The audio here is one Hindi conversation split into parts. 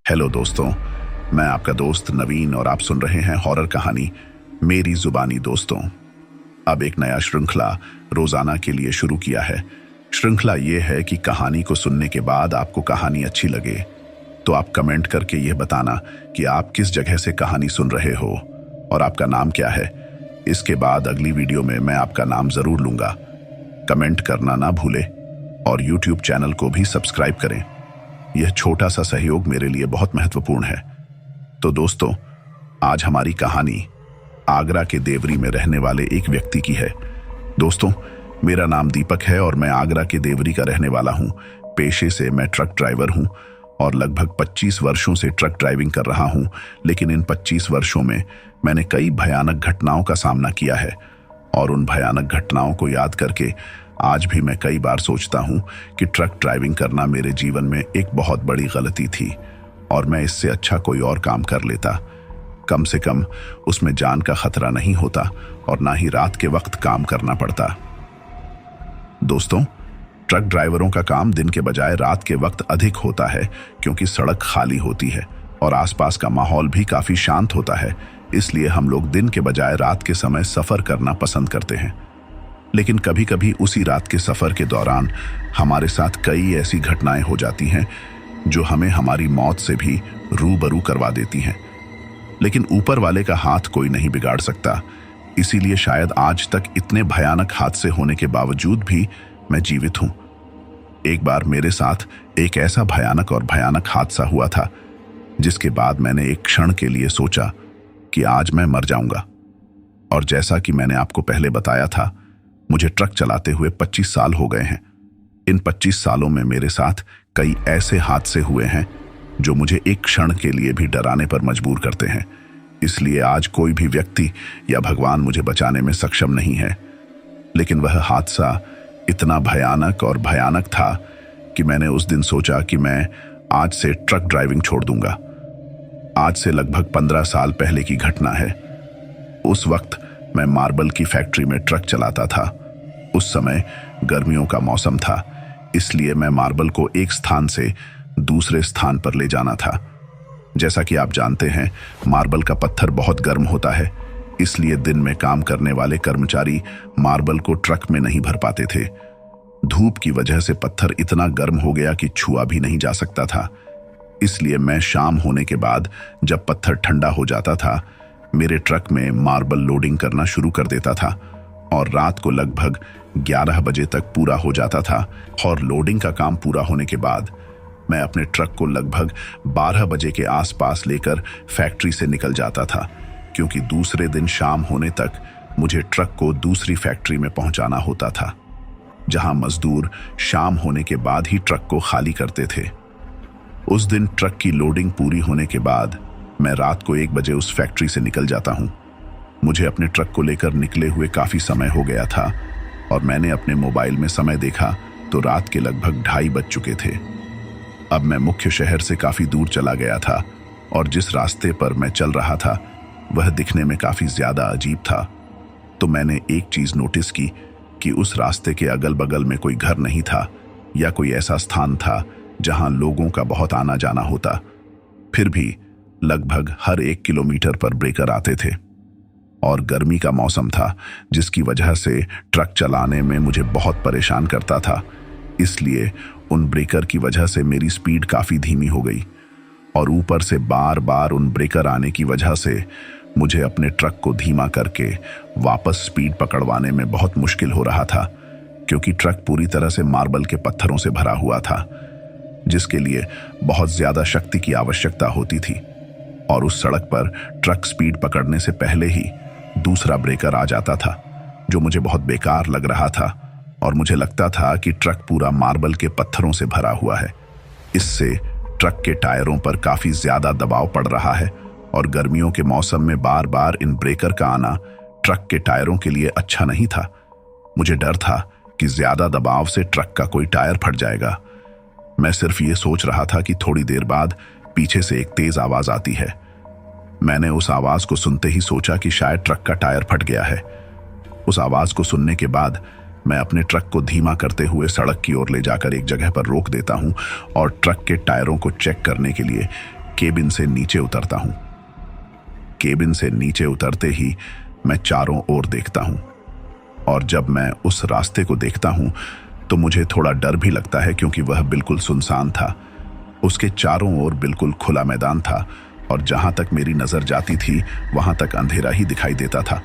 हेलो दोस्तों, मैं आपका दोस्त नवीन और आप सुन रहे हैं हॉरर कहानी मेरी जुबानी दोस्तों। अब एक नया श्रृंखला रोजाना के लिए शुरू किया है। श्रृंखला ये है कि कहानी को सुनने के बाद आपको कहानी अच्छी लगे तो आप कमेंट करके यह बताना कि आप किस जगह से कहानी सुन रहे हो और आपका नाम क्या है। इसके बाद अगली वीडियो में मैं आपका नाम जरूर लूंगा। कमेंट करना ना भूले और यूट्यूब चैनल को भी सब्सक्राइब करें। यह छोटा सा सहयोग मेरे लिए बहुत महत्वपूर्ण है। तो दोस्तों, आज हमारी कहानी आगरा के देवरी में रहने वाले एक व्यक्ति की है। दोस्तों, मेरा नाम दीपक है और मैं आगरा के देवरी का रहने वाला हूं। पेशे से मैं ट्रक ड्राइवर हूं और लगभग 25 वर्षों से ट्रक ड्राइविंग कर रहा हूं। लेकिन इन 25 वर्षों में मैंने कई भयानक घटनाओं का सामना किया है और उन भयानक घटनाओं को याद करके आज भी मैं कई बार सोचता हूं कि ट्रक ड्राइविंग करना मेरे जीवन में एक बहुत बड़ी गलती थी और मैं इससे अच्छा कोई और काम कर लेता। कम से कम उसमें जान का खतरा नहीं होता और ना ही रात के वक्त काम करना पड़ता। दोस्तों, ट्रक ड्राइवरों का काम दिन के बजाय रात के वक्त अधिक होता है क्योंकि सड़क खाली होती है और आसपास का माहौल भी काफी शांत होता है। इसलिए हम लोग दिन के बजाय रात के समय सफर करना पसंद करते हैं। लेकिन कभी कभी उसी रात के सफर के दौरान हमारे साथ कई ऐसी घटनाएं हो जाती हैं जो हमें हमारी मौत से भी रूबरू करवा देती हैं। लेकिन ऊपर वाले का हाथ कोई नहीं बिगाड़ सकता। इसीलिए शायद आज तक इतने भयानक हादसे होने के बावजूद भी मैं जीवित हूं। एक बार मेरे साथ एक ऐसा भयानक हादसा हुआ था जिसके बाद मैंने एक क्षण के लिए सोचा कि आज मैं मर जाऊंगा। और जैसा कि मैंने आपको पहले बताया था, मुझे ट्रक चलाते हुए 25 साल हो गए हैं। इन 25 सालों में मेरे साथ कई ऐसे हादसे हुए हैं जो मुझे एक क्षण के लिए भी डराने पर मजबूर करते हैं। इसलिए आज कोई भी व्यक्ति या भगवान मुझे बचाने में सक्षम नहीं है। लेकिन वह हादसा इतना भयानक था कि मैंने उस दिन सोचा कि मैं आज से ट्रक ड्राइविंग छोड़ दूंगा। आज से लगभग 15 साल पहले की घटना है। उस वक्त मैं मार्बल की फैक्ट्री में ट्रक चलाता था। उस समय गर्मियों का मौसम था, इसलिए मैं मार्बल को एक स्थान से दूसरे स्थान पर ले जाना था। जैसा कि आप जानते हैं, मार्बल का पत्थर बहुत गर्म होता है, इसलिए दिन में काम करने वाले कर्मचारी मार्बल को ट्रक में नहीं भर पाते थे। धूप की वजह से पत्थर इतना गर्म हो गया कि छुआ भी नहीं जा सकता था। इसलिए मैं शाम होने के बाद जब पत्थर ठंडा हो जाता था, मेरे ट्रक में मार्बल लोडिंग करना शुरू कर देता था और रात को लगभग 11 बजे तक पूरा हो जाता था। और लोडिंग का काम पूरा होने के बाद मैं अपने ट्रक को लगभग 12 बजे के आसपास लेकर फैक्ट्री से निकल जाता था, क्योंकि दूसरे दिन शाम होने तक मुझे ट्रक को दूसरी फैक्ट्री में पहुंचाना होता था, जहां मजदूर शाम होने के बाद ही ट्रक को खाली करते थे। उस दिन ट्रक की लोडिंग पूरी होने के बाद मैं रात को 1 बजे उस फैक्ट्री से निकल जाता हूं। मुझे अपने ट्रक को लेकर निकले हुए काफी समय हो गया था और मैंने अपने मोबाइल में समय देखा तो रात के लगभग 2:30 बज चुके थे। अब मैं मुख्य शहर से काफी दूर चला गया था और जिस रास्ते पर मैं चल रहा था वह दिखने में काफी ज्यादा अजीब था। तो मैंने एक चीज नोटिस की कि उस रास्ते के अगल बगल में कोई घर नहीं था या कोई ऐसा स्थान था जहां लोगों का बहुत आना जाना होता। फिर भी लगभग हर 1 किलोमीटर पर ब्रेकर आते थे और गर्मी का मौसम था, जिसकी वजह से ट्रक चलाने में मुझे बहुत परेशान करता था। इसलिए उन ब्रेकर की वजह से मेरी स्पीड काफी धीमी हो गई और ऊपर से बार बार उन ब्रेकर आने की वजह से मुझे अपने ट्रक को धीमा करके वापस स्पीड पकड़वाने में बहुत मुश्किल हो रहा था, क्योंकि ट्रक पूरी तरह से मार्बल के पत्थरों से भरा हुआ था, जिसके लिए बहुत ज्यादा शक्ति की आवश्यकता होती थी। और उस सड़क पर ट्रक स्पीड पकड़ने से पहले ही दूसरा ब्रेकर आ जाता था, जो मुझे बहुत बेकार लग रहा था और मुझे लगता था कि ट्रक पूरा मार्बल के पत्थरों से भरा हुआ है। इससे ट्रक के टायरों पर काफी ज्यादा दबाव पड़ रहा है और गर्मियों के मौसम में बार बार इन ब्रेकर का आना ट्रक के टायरों के लिए अच्छा नहीं था। मुझे डर था कि ज्यादा दबाव से ट्रक का कोई टायर फट जाएगा। मैं सिर्फ ये सोच रहा था कि थोड़ी देर बाद पीछे से एक तेज आवाज आती है। मैंने उस आवाज को सुनते ही सोचा कि शायद ट्रक का टायर फट गया है। उस आवाज को सुनने के बाद मैं अपने ट्रक को धीमा करते हुए सड़क की ओर ले जाकर एक जगह पर रोक देता हूं और ट्रक के टायरों को चेक करने के लिए केबिन से नीचे उतरता हूं। केबिन से नीचे उतरते ही मैं चारों ओर देखता हूं, और जब मैं उस रास्ते को देखता हूं तो मुझे थोड़ा डर भी लगता है, क्योंकि वह बिल्कुल सुनसान था। उसके चारों ओर बिल्कुल खुला मैदान था, और जहां तक मेरी नजर जाती थी वहां तक अंधेरा ही दिखाई देता था।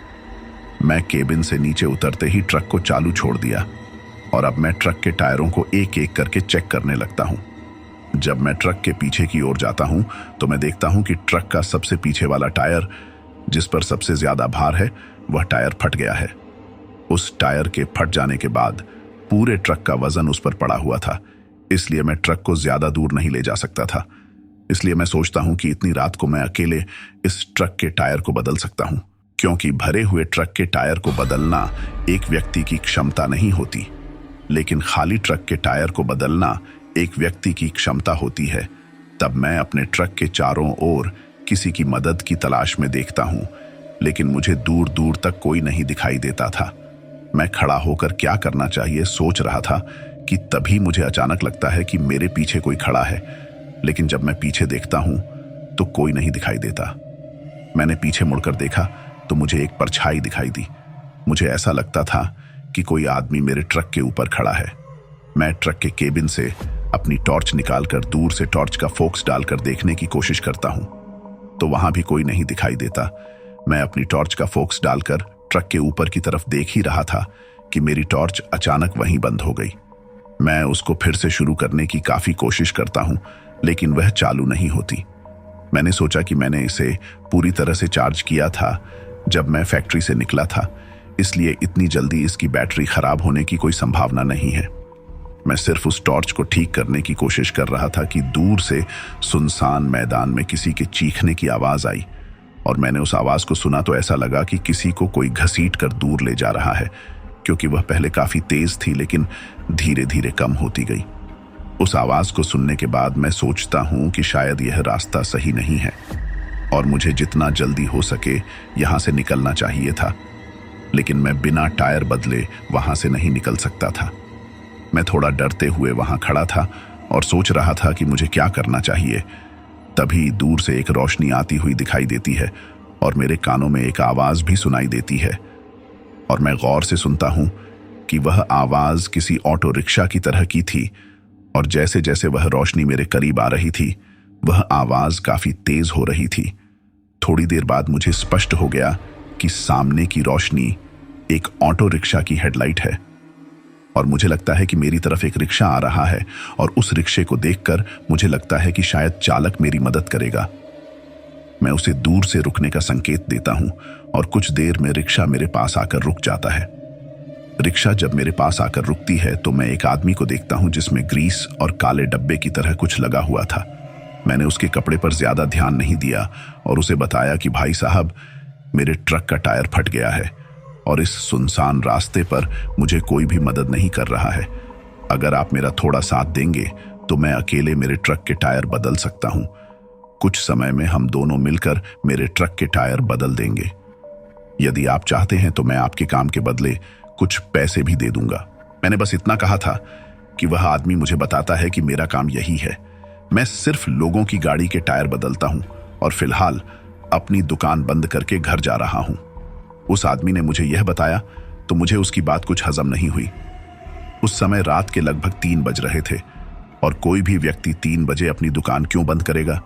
मैं केबिन से नीचे उतरते ही ट्रक को चालू छोड़ दिया, और अब मैं ट्रक के टायरों को एक एक करके चेक करने लगता हूं। जब मैं ट्रक के पीछे की ओर जाता हूं तो मैं देखता हूं कि ट्रक का सबसे पीछे वाला टायर, जिस पर सबसे ज्यादा भार है, वह टायर फट गया है। उस टायर के फट जाने के बाद पूरे ट्रक का वजन उस पर पड़ा हुआ था, इसलिए मैं ट्रक को ज्यादा दूर नहीं ले जा सकता था। इसलिए मैं सोचता हूं कि इतनी रात को मैं अकेले इस ट्रक के टायर को बदल सकता हूं, क्योंकि भरे हुए ट्रक के टायर को बदलना एक व्यक्ति की क्षमता नहीं होती, लेकिन खाली ट्रक के टायर को बदलना एक व्यक्ति की क्षमता होती है। तब मैं अपने ट्रक के चारों ओर किसी की मदद की तलाश में देखता हूं, लेकिन मुझे दूर दूर तक कोई नहीं दिखाई देता था। मैं खड़ा होकर क्या करना चाहिए सोच रहा था कि तभी मुझे अचानक लगता है कि मेरे पीछे कोई खड़ा है, लेकिन जब मैं पीछे देखता हूं तो कोई नहीं दिखाई देता। मैंने पीछे मुड़कर देखा तो मुझे एक परछाई दिखाई दी। मुझे ऐसा लगता था कि कोई आदमी मेरे ट्रक के ऊपर खड़ा है। मैं ट्रक के केबिन से अपनी टॉर्च निकालकर दूर से टॉर्च का फोकस डालकर देखने की कोशिश करता हूं, तो वहां भी कोई नहीं दिखाई देता। मैं अपनी टॉर्च का फोकस डालकर ट्रक के ऊपर की तरफ देख ही रहा था कि मेरी टॉर्च अचानक वहीं बंद हो गई। मैं उसको फिर से शुरू करने की काफी कोशिश करता हूं, लेकिन वह चालू नहीं होती। मैंने सोचा कि मैंने इसे पूरी तरह से चार्ज किया था जब मैं फैक्ट्री से निकला था, इसलिए इतनी जल्दी इसकी बैटरी खराब होने की कोई संभावना नहीं है। मैं सिर्फ उस टॉर्च को ठीक करने की कोशिश कर रहा था कि दूर से सुनसान मैदान में किसी के चीखने की आवाज आई, और मैंने उस आवाज को सुना तो ऐसा लगा कि किसी को कोई घसीट कर दूर ले जा रहा है, क्योंकि वह पहले काफी तेज थी लेकिन धीरे धीरे कम होती गई। उस आवाज को सुनने के बाद मैं सोचता हूं कि शायद यह रास्ता सही नहीं है और मुझे जितना जल्दी हो सके यहां से निकलना चाहिए था, लेकिन मैं बिना टायर बदले वहां से नहीं निकल सकता था। मैं थोड़ा डरते हुए वहां खड़ा था और सोच रहा था कि मुझे क्या करना चाहिए। तभी दूर से एक रोशनी आती हुई दिखाई देती है और मेरे कानों में एक आवाज भी सुनाई देती है, और मैं गौर से सुनता हूं कि वह आवाज किसी ऑटो रिक्शा की तरह की थी, और जैसे जैसे वह रोशनी मेरे करीब आ रही थी वह आवाज काफी तेज हो रही थी। थोड़ी देर बाद मुझे स्पष्ट हो गया कि सामने की रोशनी एक ऑटो रिक्शा की हेडलाइट है, और मुझे लगता है कि मेरी तरफ एक रिक्शा आ रहा है, और उस रिक्शे को देखकर मुझे लगता है कि शायद चालक मेरी मदद करेगा। मैं उसे दूर से रुकने का संकेत देता हूं और कुछ देर में रिक्शा मेरे पास आकर रुक जाता है। रिक्शा जब मेरे पास आकर रुकती है तो मैं एक आदमी को देखता हूं जिसमें ग्रीस और काले डब्बे की तरह कुछ लगा हुआ था। मैंने उसके कपड़े पर ज्यादा ध्यान नहीं दिया और उसे बताया कि भाई साहब, मेरे ट्रक का टायर फट गया है और इस सुनसान रास्ते पर मुझे कोई भी मदद नहीं कर रहा है। अगर आप मेरा थोड़ा साथ देंगे तो मैं अकेले मेरे ट्रक के टायर बदल सकता हूं। कुछ समय में हम दोनों मिलकर मेरे ट्रक के टायर बदल देंगे। यदि आप चाहते हैं तो मैं आपके काम के बदले कुछ पैसे भी दे दूंगा। मैंने बस इतना कहा था कि वह आदमी मुझे बताता है कि मेरा काम यही है। मैं सिर्फ लोगों की गाड़ी के टायर बदलता हूं और फिलहाल अपनी दुकान बंद करके घर जा रहा हूं। उस आदमी ने मुझे यह बताया तो मुझे उसकी बात कुछ हजम नहीं हुई। उस समय रात के लगभग 3 बज रहे थे और कोई भी व्यक्ति 3 बजे अपनी दुकान क्यों बंद करेगा?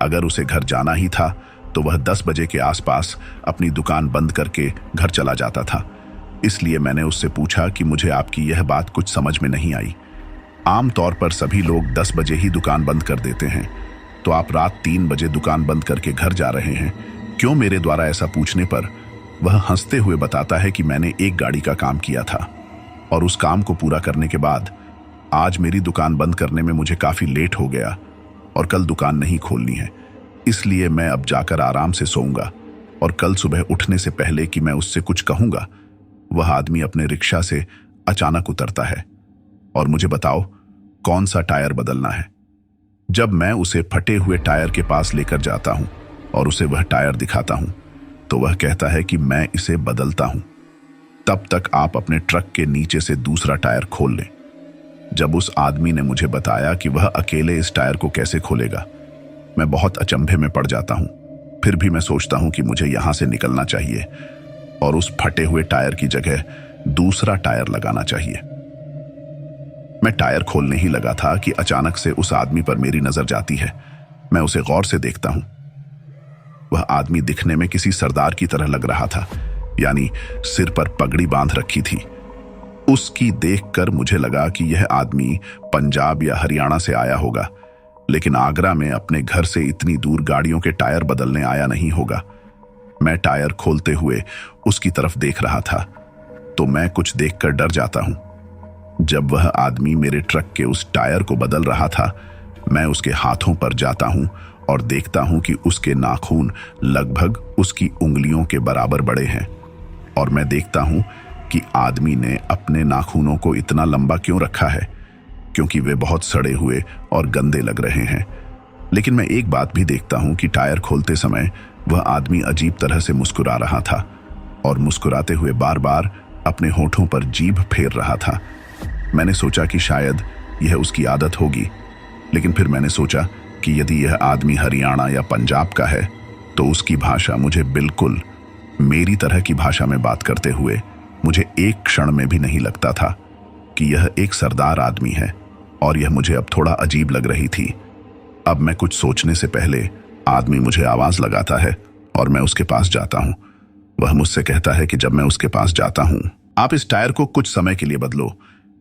अगर उसे घर जाना ही था तो वह 10 बजे के आसपास अपनी दुकान बंद करके घर चला जाता था। इसलिए मैंने उससे पूछा कि मुझे आपकी यह बात कुछ समझ में नहीं आई। आमतौर पर सभी लोग 10 बजे ही दुकान बंद कर देते हैं, तो आप रात 3 बजे दुकान बंद करके घर जा रहे हैं क्यों? मेरे द्वारा ऐसा पूछने पर वह हंसते हुए बताता है कि मैंने एक गाड़ी का काम किया था और उस काम को पूरा करने के बाद आज मेरी दुकान बंद करने में मुझे काफी लेट हो गया और कल दुकान नहीं खोलनी है, इसलिए मैं अब जाकर आराम से सोऊंगा और कल सुबह उठने से पहले कि मैं उससे कुछ कहूंगा, वह आदमी अपने रिक्शा से अचानक उतरता है और मुझे बताओ कौन सा टायर बदलना है। जब मैं उसे फटे हुए टायर के पास लेकर जाता हूं और उसे वह टायर दिखाता हूं तो वह कहता है कि मैं इसे बदलता हूं, तब तक आप अपने ट्रक के नीचे से दूसरा टायर खोल लें। जब उस आदमी ने मुझे बताया कि वह अकेले इस टायर को कैसे खोलेगा, मैं बहुत अचंभे में पड़ जाता हूं। फिर भी मैं सोचता हूं कि मुझे यहां से निकलना चाहिए और उस फटे हुए टायर की जगह दूसरा टायर लगाना चाहिए। मैं टायर खोलने ही लगा था कि अचानक से उस आदमी पर मेरी नजर जाती है। मैं उसे गौर से देखता हूं। वह आदमी दिखने में किसी सरदार की तरह लग रहा था, यानी सिर पर पगड़ी बांध रखी थी। उसकी देखकर मुझे लगा कि यह आदमी पंजाब या हरियाणा से आया होगा, लेकिन आगरा में अपने घर से इतनी दूर गाड़ियों के टायर बदलने आया नहीं होगा। मैं टायर खोलते हुए उसकी तरफ देख रहा था तो मैं कुछ देखकर डर जाता हूं। जब वह आदमी मेरे ट्रक के उस टायर को बदल रहा था, मैं उसके हाथों पर जाता हूं और देखता हूं कि उसके नाखून लगभग उसकी उंगलियों के बराबर बड़े हैं। और मैं देखता हूं कि आदमी ने अपने नाखूनों को इतना लंबा क्यों रखा है, क्योंकि वे बहुत सड़े हुए और गंदे लग रहे हैं। लेकिन मैं एक बात भी देखता हूं कि टायर खोलते समय वह आदमी अजीब तरह से मुस्कुरा रहा था और मुस्कुराते हुए बार बार अपने होठों पर जीभ फेर रहा था। मैंने सोचा कि शायद यह उसकी आदत होगी, लेकिन फिर मैंने सोचा कि यदि यह आदमी हरियाणा या पंजाब का है तो उसकी भाषा मुझे बिल्कुल मेरी तरह की भाषा में बात करते हुए मुझे एक क्षण में भी नहीं लगता था कि यह एक सरदार आदमी है, और यह मुझे अब थोड़ा अजीब लग रही थी। अब मैं कुछ सोचने से पहले आदमी मुझे आवाज लगाता है और मैं उसके पास जाता हूं। वह मुझसे कहता है कि जब मैं उसके पास जाता हूं, आप इस टायर को कुछ समय के लिए बदलो।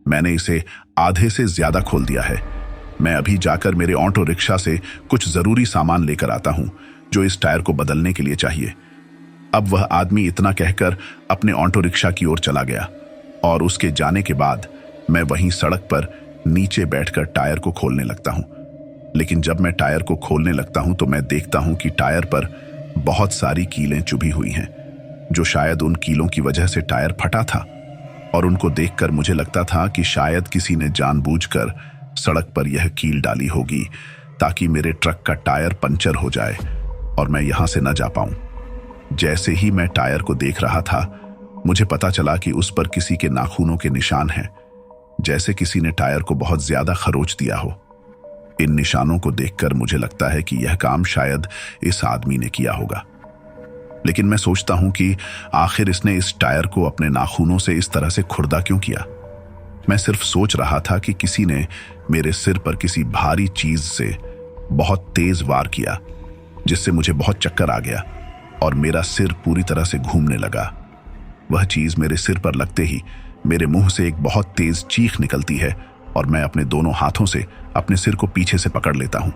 मैंने इसे आधे से ज्यादा खोल दिया है। मैं अभी जाकर मेरे ऑटो रिक्शा से कुछ जरूरी सामान लेकर आता हूं जो इस टायर को बदलने के लिए चाहिए। अब वह आदमी इतना कहकर अपने ऑटो रिक्शा की ओर चला गया और उसके जाने के बाद मैं वहीं सड़क पर नीचे बैठकर टायर को खोलने लगता हूं। लेकिन जब मैं टायर को खोलने लगता हूं तो मैं देखता हूं कि टायर पर बहुत सारी कीलें चुभी हुई हैं, जो शायद उन कीलों की वजह से टायर फटा था। और उनको देखकर मुझे लगता था कि शायद किसी ने जानबूझकर सड़क पर यह कील डाली होगी ताकि मेरे ट्रक का टायर पंचर हो जाए और मैं यहां से न जा पाऊं। जैसे ही मैं टायर को देख रहा था, मुझे पता चला कि उस पर किसी के नाखूनों के निशान हैं, जैसे किसी ने टायर को बहुत ज्यादा खरोच दिया हो। इन निशानों को देखकर मुझे लगता है कि यह काम शायद इस आदमी ने किया होगा। लेकिन मैं सोचता हूं कि आखिर इसने इस टायर को अपने नाखूनों से इस तरह से खुरदा क्यों किया। मैं सिर्फ सोच रहा था कि किसी ने मेरे सिर पर किसी भारी चीज से बहुत तेज वार किया, जिससे मुझे बहुत चक्कर आ गया और मेरा सिर पूरी तरह से घूमने लगा। वह चीज मेरे सिर पर लगते ही मेरे मुंह से एक बहुत तेज चीख निकलती है और मैं अपने दोनों हाथों से अपने सिर को पीछे से पकड़ लेता हूं।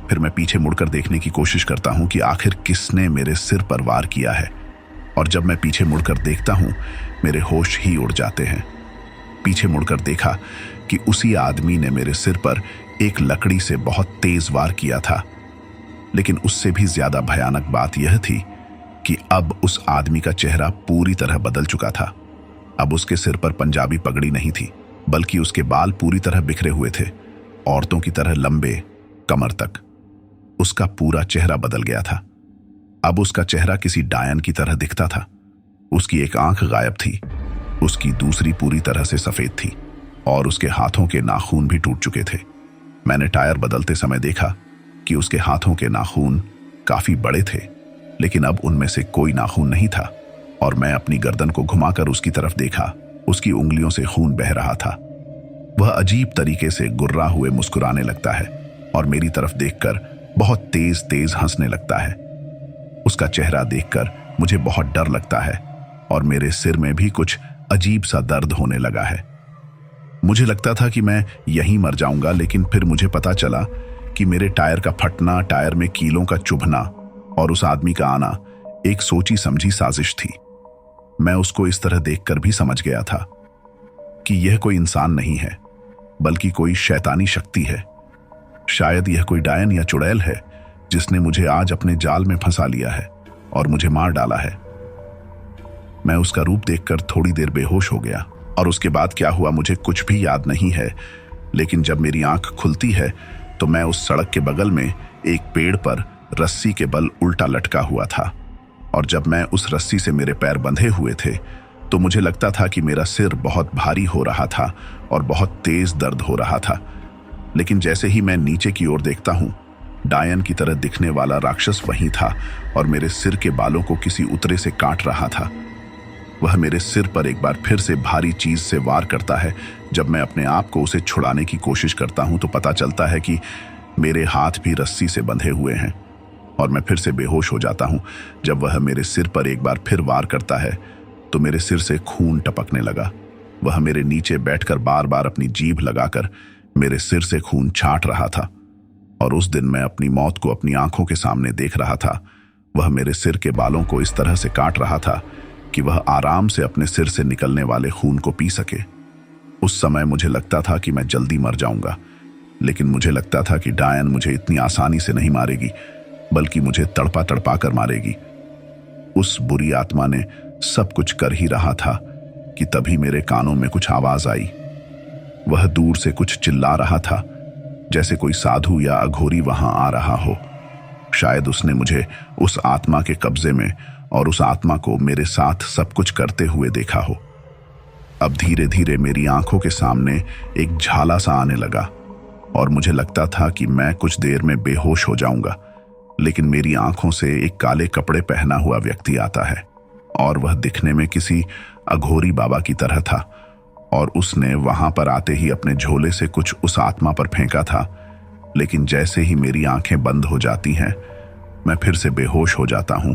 फिर मैं पीछे मुड़कर देखने की कोशिश करता हूं कि आखिर किसने मेरे सिर पर वार किया है, और जब मैं पीछे मुड़कर देखता हूं, मेरे होश ही उड़ जाते हैं। पीछे मुड़कर देखा कि उसी आदमी ने मेरे सिर पर एक लकड़ी से बहुत तेज वार किया था। लेकिन उससे भी ज्यादा भयानक बात यह थी कि अब उस आदमी का चेहरा पूरी तरह बदल चुका था। अब उसके सिर पर पंजाबी पगड़ी नहीं थी, बल्कि उसके बाल पूरी तरह बिखरे हुए थे, औरतों की तरह लंबे, कमर तक। उसका पूरा चेहरा बदल गया था। अब उसका चेहरा किसी डायन की तरह दिखता था। उसकी एक आंख गायब थी, उसकी दूसरी पूरी तरह से सफेद थी और उसके हाथों के नाखून भी टूट चुके थे। मैंने टायर बदलते समय देखा कि उसके हाथों के नाखून काफी बड़े थे, लेकिन अब उनमें से कोई नाखून नहीं था। और मैं अपनी गर्दन को घुमाकर उसकी तरफ देखा। उसकी उंगलियों से खून बह रहा था। वह अजीब तरीके से गुर्रा हुए मुस्कुराने लगता है और मेरी तरफ देखकर बहुत तेज तेज हंसने लगता है। उसका चेहरा देखकर मुझे बहुत डर लगता है और मेरे सिर में भी कुछ अजीब सा दर्द होने लगा है। मुझे लगता था कि मैं यहीं मर जाऊंगा, लेकिन फिर मुझे पता चला कि मेरे टायर का फटना, टायर में कीलों का चुभना और उस आदमी का आना एक सोची समझी साजिश थी। मैं उसको इस तरह देखकर भी समझ गया था कि यह कोई इंसान नहीं है, बल्कि कोई शैतानी शक्ति है। शायद यह कोई डायन या चुड़ैल है जिसने मुझे आज अपने जाल में फंसा लिया है और मुझे मार डाला है। मैं उसका रूप देखकर थोड़ी देर बेहोश हो गया और उसके बाद क्या हुआ मुझे कुछ भी याद नहीं है। लेकिन जब मेरी आंख खुलती है तो मैं उस सड़क के बगल में एक पेड़ पर रस्सी के बल उल्टा लटका हुआ था, और जब मैं उस रस्सी से मेरे पैर बंधे हुए थे तो मुझे लगता था कि मेरा सिर बहुत भारी हो रहा था और बहुत तेज दर्द हो रहा था। लेकिन जैसे ही मैं नीचे की ओर देखता हूं डायन की तरह दिखने वाला राक्षस वहीं था और मेरे सिर के बालों को किसी उतरे से काट रहा था। वह मेरे सिर पर एक बार फिर से भारी चीज से वार करता है। जब मैं अपने आप को उसे छुड़ाने की कोशिश करता हूं तो पता चलता है कि मेरे हाथ भी रस्सी से बंधे हुए हैं और मैं फिर से बेहोश हो जाता हूं। जब वह मेरे सिर पर एक बार फिर वार करता है तो मेरे सिर से खून टपकने लगा। वह मेरे नीचे बैठकर बार बार अपनी जीभ लगाकर मेरे सिर से खून छाट रहा था और उस दिन मैं अपनी मौत को अपनी आंखों के सामने देख रहा था। वह मेरे सिर के बालों को इस तरह से काट रहा था कि वह आराम से अपने सिर से निकलने वाले खून को पी सके। उस समय मुझे लगता था कि मैं जल्दी मर जाऊंगा, लेकिन मुझे लगता था कि डायन मुझे इतनी आसानी से नहीं मारेगी, बल्कि मुझे तड़पा तड़पा कर मारेगी। उस बुरी आत्मा ने सब कुछ कर ही रहा था कि तभी मेरे कानों में कुछ आवाज आई। वह दूर से कुछ चिल्ला रहा था, जैसे कोई साधु या अघोरी वहां आ रहा हो। शायद उसने मुझे उस आत्मा के कब्जे में और उस आत्मा को मेरे साथ सब कुछ करते हुए देखा हो। अब धीरे धीरे मेरी आंखों के सामने एक झाला सा आने लगा और मुझे लगता था कि मैं कुछ देर में बेहोश हो जाऊंगा, लेकिन मेरी आंखों से एक काले कपड़े पहना हुआ व्यक्ति आता है और वह दिखने में किसी अघोरी बाबा की तरह था और उसने वहां पर आते ही अपने झोले से कुछ उस आत्मा पर फेंका था। लेकिन जैसे ही मेरी आंखें बंद हो जाती हैं, मैं फिर से बेहोश हो जाता हूं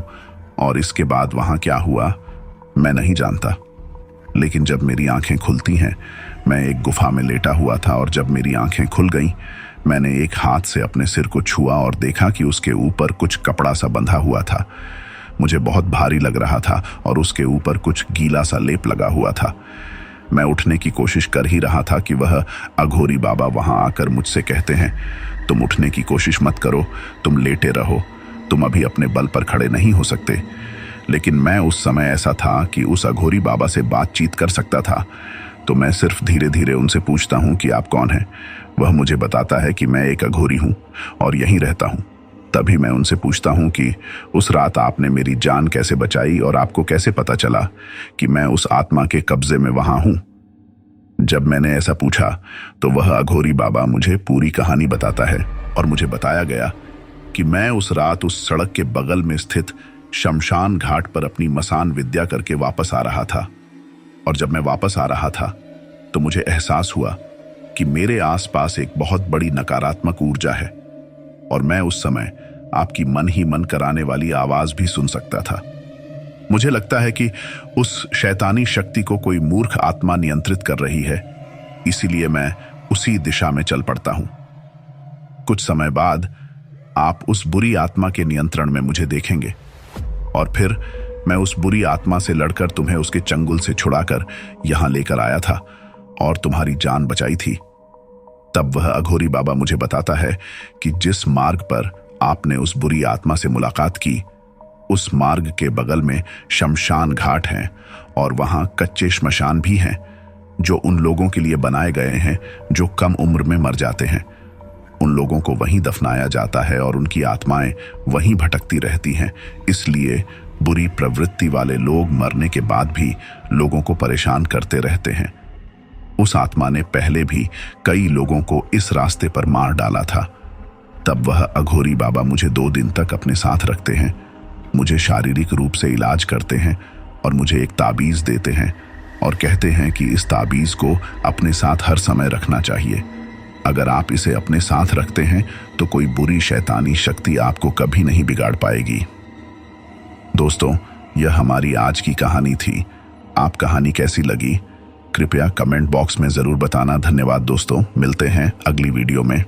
और इसके बाद वहां क्या हुआ मैं नहीं जानता। लेकिन जब मेरी आंखें खुलती हैं, मैं एक गुफा में लेटा हुआ था और जब मेरी आंखें खुल गईं, मैंने एक हाथ से अपने सिर को छुआ और देखा कि उसके ऊपर कुछ कपड़ा सा बंधा हुआ था। मुझे बहुत भारी लग रहा था और उसके ऊपर कुछ गीला सा लेप लगा हुआ था। मैं उठने की कोशिश कर ही रहा था कि वह अघोरी बाबा वहां आकर मुझसे कहते हैं, तुम उठने की कोशिश मत करो, तुम लेटे रहो, तुम अभी अपने बल पर खड़े नहीं हो सकते। लेकिन मैं उस समय ऐसा था कि उस अघोरी बाबा से बातचीत कर सकता था, तो मैं सिर्फ धीरे धीरे उनसे पूछता हूं कि आप कौन हैं। वह मुझे बताता है कि मैं एक अघोरी हूं और यहीं रहता हूं। तभी मैं उनसे पूछता हूं कि उस रात आपने मेरी जान कैसे बचाई और आपको कैसे पता चला कि मैं उस आत्मा के कब्जे में वहां हूं। जब मैंने ऐसा पूछा तो वह अघोरी बाबा मुझे पूरी कहानी बताता है और मुझे बताया गया कि मैं उस रात उस सड़क के बगल में स्थित शमशान घाट पर अपनी मसान विद्या करके वापस आ रहा था। और जब मैं वापस आ रहा था तो मुझे एहसास हुआ कि मेरे आसपास एक बहुत बड़ी नकारात्मक ऊर्जा है और मैं उस समय आपकी मन ही मन कराने वाली आवाज भी सुन सकता था। मुझे लगता है कि उस शैतानी शक्ति को कोई मूर्ख आत्मा नियंत्रित कर रही है, इसीलिए मैं उसी दिशा में चल पड़ता हूं। कुछ समय बाद आप उस बुरी आत्मा के नियंत्रण में मुझे देखेंगे और फिर मैं उस बुरी आत्मा से लड़कर तुम्हें उसके चंगुल से छुड़ाकर यहां लेकर आया था और तुम्हारी जान बचाई थी। तब वह अघोरी बाबा मुझे बताता है कि जिस मार्ग पर आपने उस बुरी आत्मा से मुलाकात की, उस मार्ग के बगल में शमशान घाट हैं और वहां कच्चे श्मशान भी हैं जो उन लोगों के लिए बनाए गए हैं जो कम उम्र में मर जाते हैं। उन लोगों को वहीं दफनाया जाता है और उनकी आत्माएं वहीं भटकती रहती हैं। इसलिए बुरी प्रवृत्ति वाले लोग मरने के बाद भी लोगों को परेशान करते रहते हैं। उस आत्मा ने पहले भी कई लोगों को इस रास्ते पर मार डाला था। तब वह अघोरी बाबा मुझे 2 दिन तक अपने साथ रखते हैं, मुझे शारीरिक रूप से इलाज करते हैं और मुझे एक ताबीज देते हैं और कहते हैं कि इस ताबीज को अपने साथ हर समय रखना चाहिए। अगर आप इसे अपने साथ रखते हैं तो कोई बुरी शैतानी शक्ति आपको कभी नहीं बिगाड़ पाएगी। दोस्तों, यह हमारी आज की कहानी थी। आप कहानी कैसी लगी कृपया कमेंट बॉक्स में जरूर बताना। धन्यवाद दोस्तों, मिलते हैं अगली वीडियो में।